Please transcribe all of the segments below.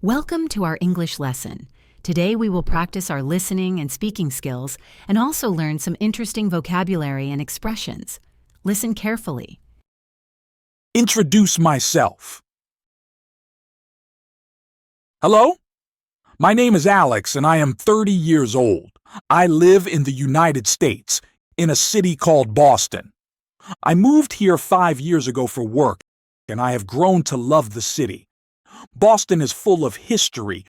Welcome to our English lesson. Today we will practice our listening and speaking skills and also learn some interesting vocabulary and expressions. Listen carefully. Introduce myself. Hello? My name is Alex and I am 30 years old. I live in the United States, in a city called Boston. I moved here 5 years ago for work, and I have grown to love the city. Boston is full of history,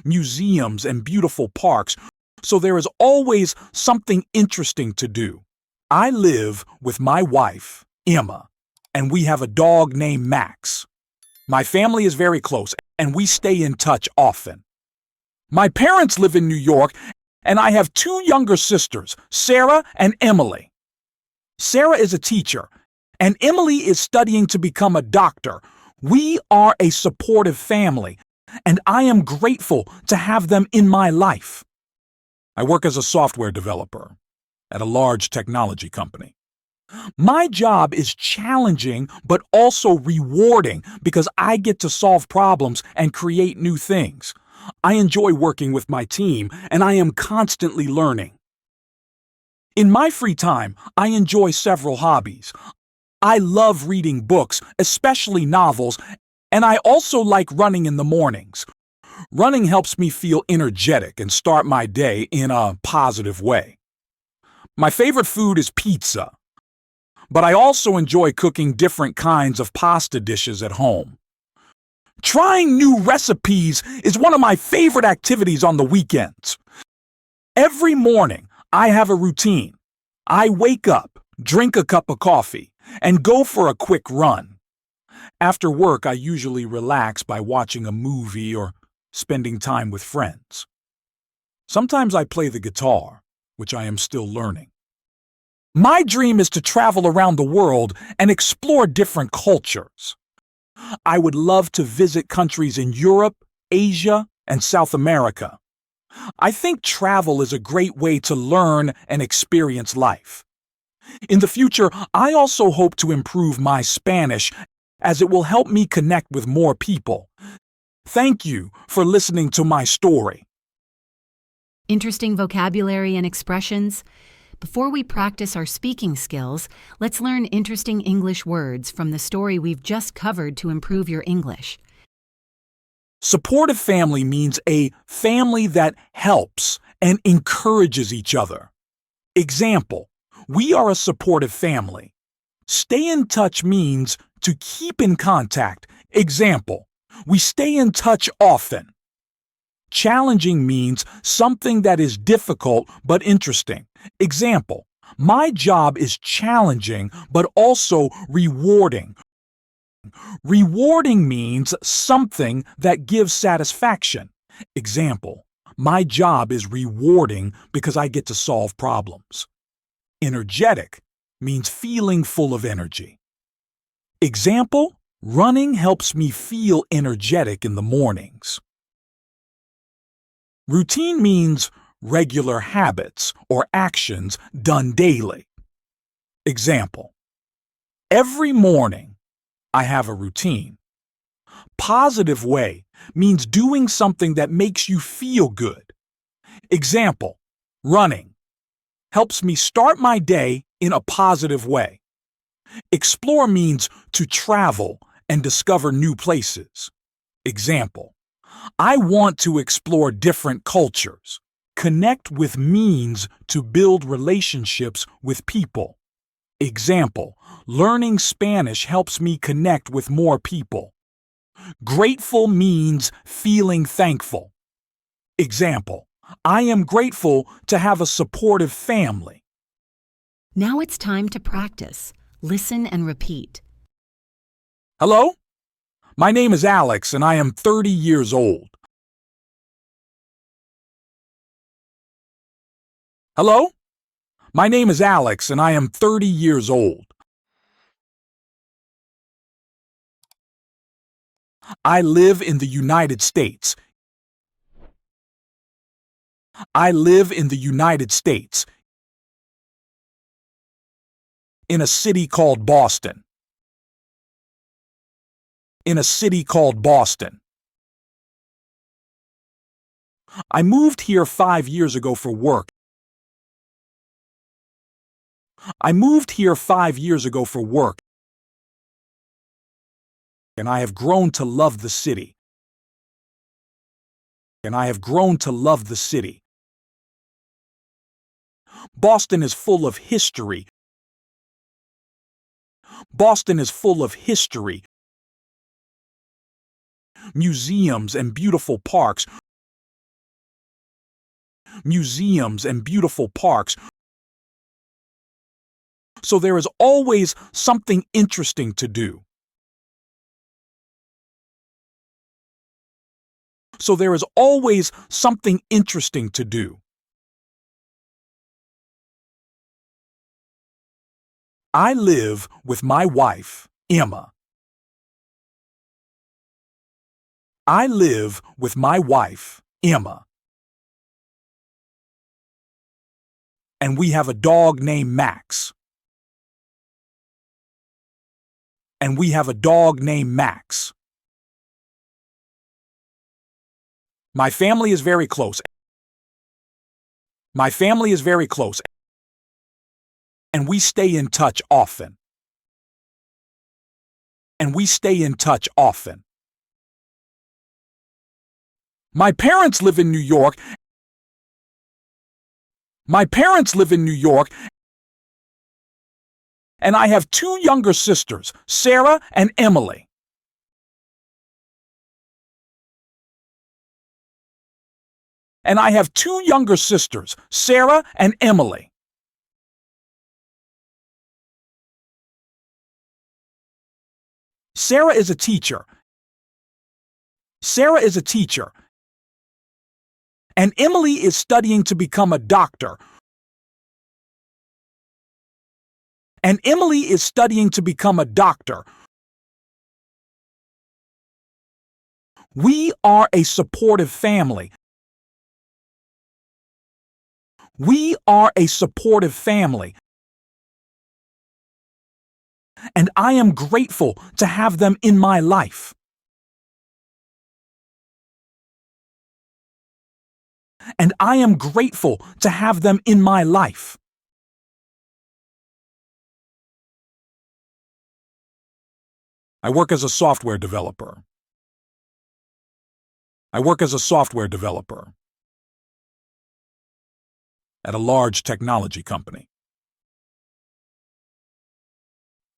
museums, and beautiful parks, so there is always something interesting to do. I live with my wife, Emma, and we have a dog named Max. My family is very close, and we stay in touch often. My parents live in New York, and I have 2 younger sisters, Sarah and Emily. Sarah is a teacher, and Emily is studying to become a doctor. We are a supportive family, and I am grateful to have them in my life. I work as a software developer at a large technology company. My job is challenging but also rewarding because I get to solve problems and create new things. I enjoy working with my team, and I am constantly learning. In my free time, I enjoy several hobbies. I love reading books, especially novels, and I also like running in the mornings. Running helps me feel energetic and start my day in a positive way. My favorite food is pizza, but I also enjoy cooking different kinds of pasta dishes at home. Trying new recipes is one of my favorite activities on the weekends. Every morning, I have a routine. I wake up, drink a cup of coffee, and go for a quick run. After work, I usually relax by watching a movie or spending time with friends. Sometimes I play the guitar, which I am still learning. My dream is to travel around the world and explore different cultures. I would love to visit countries in Europe, Asia, and South America. I think travel is a great way to learn and experience life. In the future, I also hope to improve my Spanish as it will help me connect with more people. Thank you for listening to my story. Interesting vocabulary and expressions? Before we practice our speaking skills, let's learn interesting English words from the story we've just covered to improve your English. Supportive family means a family that helps and encourages each other. Example: we are a supportive family. Stay in touch means to keep in contact. Example: we stay in touch often. Challenging means something that is difficult but interesting. Example: my job is challenging but also rewarding. Rewarding means something that gives satisfaction. Example: my job is rewarding because I get to solve problems. Energetic means feeling full of energy. Example: running helps me feel energetic in the mornings. Routine means regular habits or actions done daily. Example: every morning I have a routine. Positive way means doing something that makes you feel good. Example: running helps me start my day in a positive way. Explore means to travel and discover new places. Example: I want to explore different cultures. Connect with means to build relationships with people. Example: learning Spanish helps me connect with more people. Grateful means feeling thankful. Example: I am grateful to have a supportive family. Now it's time to practice. Listen and repeat. Hello? My name is Alex and I am 30 years old. Hello? My name is Alex and I am 30 years old. I live in the United States. I live in the United States, in a city called Boston. In a city called Boston. I moved here 5 years ago for work. I moved here 5 years ago for work, and I have grown to love the city. And I have grown to love the city. Boston is full of history. Boston is full of history, museums and beautiful parks. Museums and beautiful parks. So there is always something interesting to do. So there is always something interesting to do. I live with my wife, Emma. I live with my wife, Emma. And we have a dog named Max. And we have a dog named Max. My family is very close. My family is very close. And we stay in touch often. And we stay in touch often. My parents live in New York. My parents live in New York. And I have 2 younger sisters, Sarah and Emily. And I have 2 younger sisters, Sarah and Emily. Sarah is a teacher. Sarah is a teacher. And Emily is studying to become a doctor. And Emily is studying to become a doctor. We are a supportive family. We are a supportive family. And I am grateful to have them in my life. And I am grateful to have them in my life. I work as a software developer. I work as a software developer at a large technology company.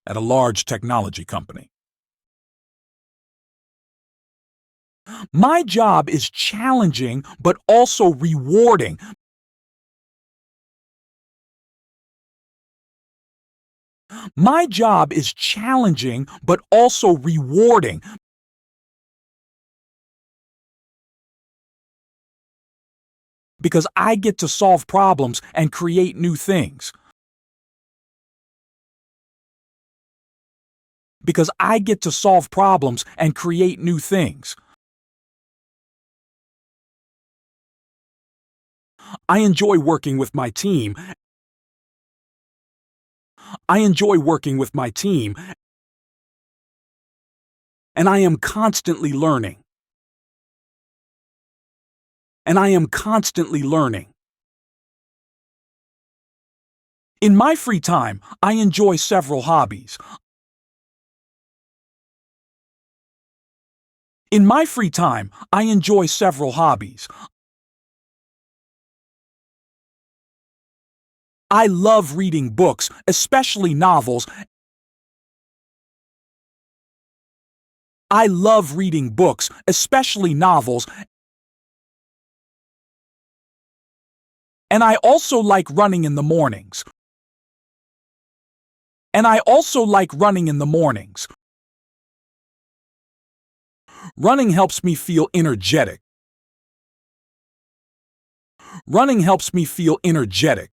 At a large technology company. My job is challenging but also rewarding. My job is challenging but also rewarding. Because I get to solve problems and create new things. Because I get to solve problems and create new things. I enjoy working with my team. I enjoy working with my team. And I am constantly learning. And I am constantly learning. In my free time, I enjoy several hobbies. In my free time, I enjoy several hobbies. I love reading books, especially novels. I love reading books, especially novels. And I also like running in the mornings. And I also like running in the mornings. Running helps me feel energetic. Running helps me feel energetic.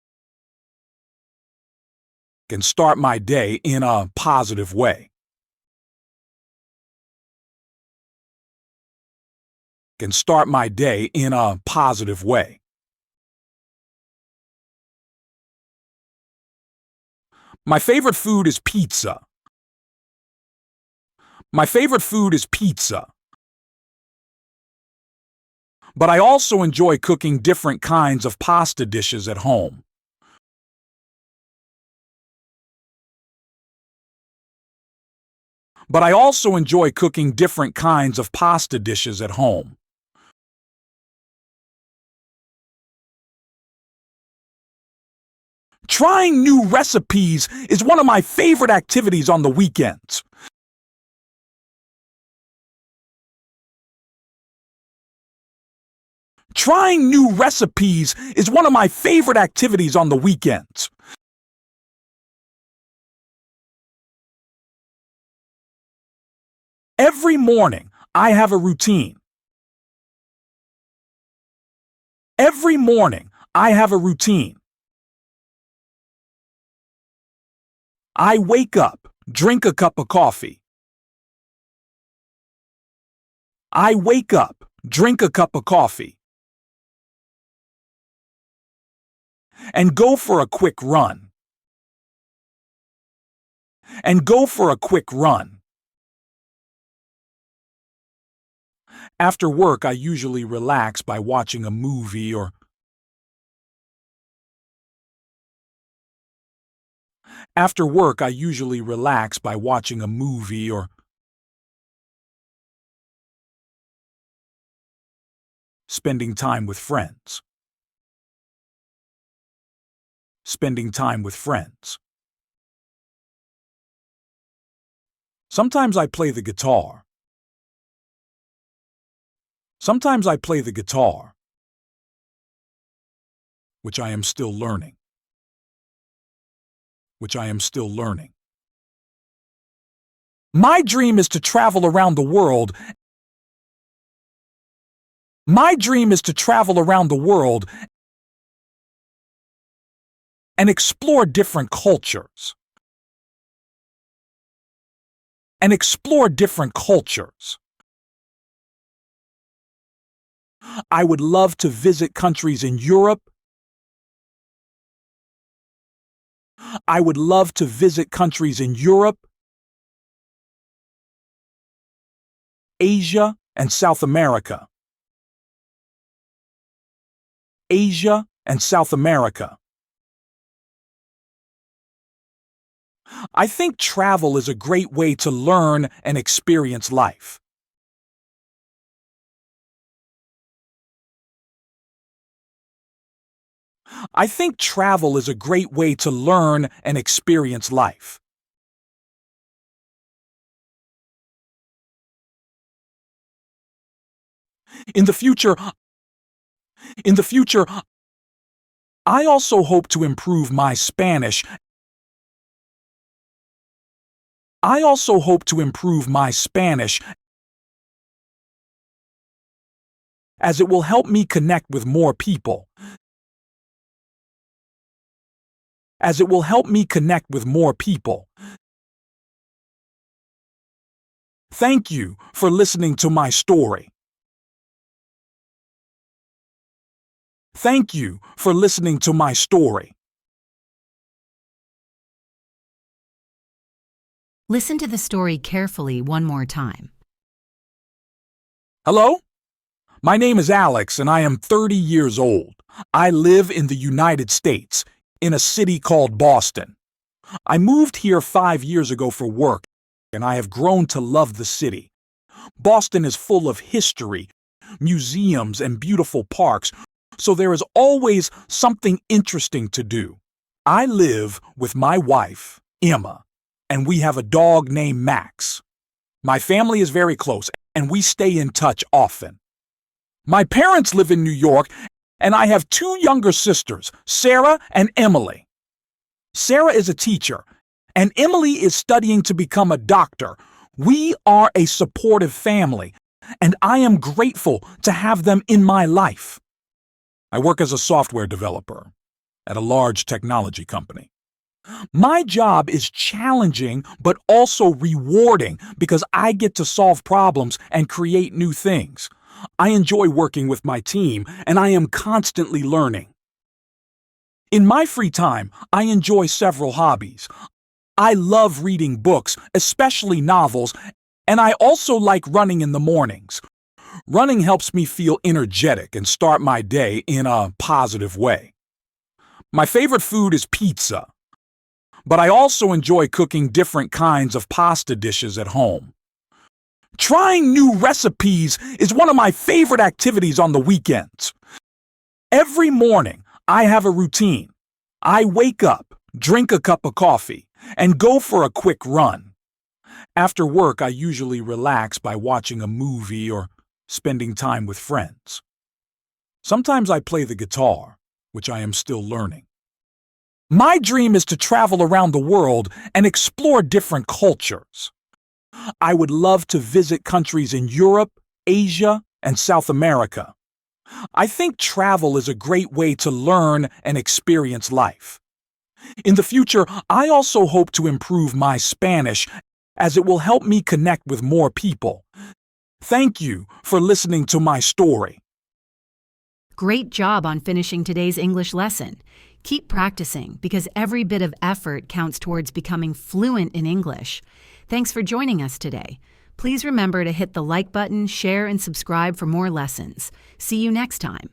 And start my day in a positive way. Can start my day in a positive way. My favorite food is pizza. My favorite food is pizza. but I also enjoy cooking different kinds of pasta dishes at home. But I also enjoy cooking different kinds of pasta dishes at home. Trying new recipes is one of my favorite activities on the weekends. Trying new recipes is one of my favorite activities on the weekends. Every morning, I have a routine. Every morning, I have a routine. I wake up, drink a cup of coffee. I wake up, drink a cup of coffee, and go for a quick run. And go for a quick run. After work, I usually relax by watching a movie or After work, I usually relax by watching a movie or spending time with friends. Spending time with friends. Sometimes I play the guitar. Sometimes I play the guitar, which I am still learning. My dream is to travel around the world. My dream is to travel around the world and explore different cultures. And explore different cultures. I would love to visit countries in Europe. I would love to visit countries in Europe, Asia, and South America. Asia and South America. I think travel is a great way to learn and experience life. I think travel is a great way to learn and experience life. In the future, I also hope to improve my Spanish. I also hope to improve my Spanish as it will help me connect with more people. As it will help me connect with more people. Thank you for listening to my story. Thank you for listening to my story. Listen to the story carefully one more time. Hello? My name is Alex and I am 30 years old. I live in the United States, in a city called Boston. I moved here 5 years ago for work, and I have grown to love the city. Boston is full of history, museums, and beautiful parks, so there is always something interesting to do. I live with my wife, Emma, and we have a dog named Max. My family is very close, and we stay in touch often. My parents live in New York, and I have 2 younger sisters, Sarah and Emily. Sarah is a teacher, and Emily is studying to become a doctor. We are a supportive family, and I am grateful to have them in my life. I work as a software developer at a large technology company. My job is challenging but also rewarding because I get to solve problems and create new things. I enjoy working with my team, and I am constantly learning. In my free time, I enjoy several hobbies. I love reading books, especially novels, and I also like running in the mornings. Running helps me feel energetic and start my day in a positive way. My favorite food is pizza, but I also enjoy cooking different kinds of pasta dishes at home. Trying new recipes is one of my favorite activities on the weekends. Every morning, I have a routine. I wake up, drink a cup of coffee, and go for a quick run. After work, I usually relax by watching a movie or spending time with friends. Sometimes I play the guitar, which I am still learning. My dream is to travel around the world and explore different cultures. I would love to visit countries in Europe, Asia, and South America. I think travel is a great way to learn and experience life. In the future, I also hope to improve my Spanish as it will help me connect with more people. Thank you for listening to my story. Great job on finishing today's English lesson. Keep practicing because every bit of effort counts towards becoming fluent in English. Thanks for joining us today. Please remember to hit the like button, share, and subscribe for more lessons. See you next time.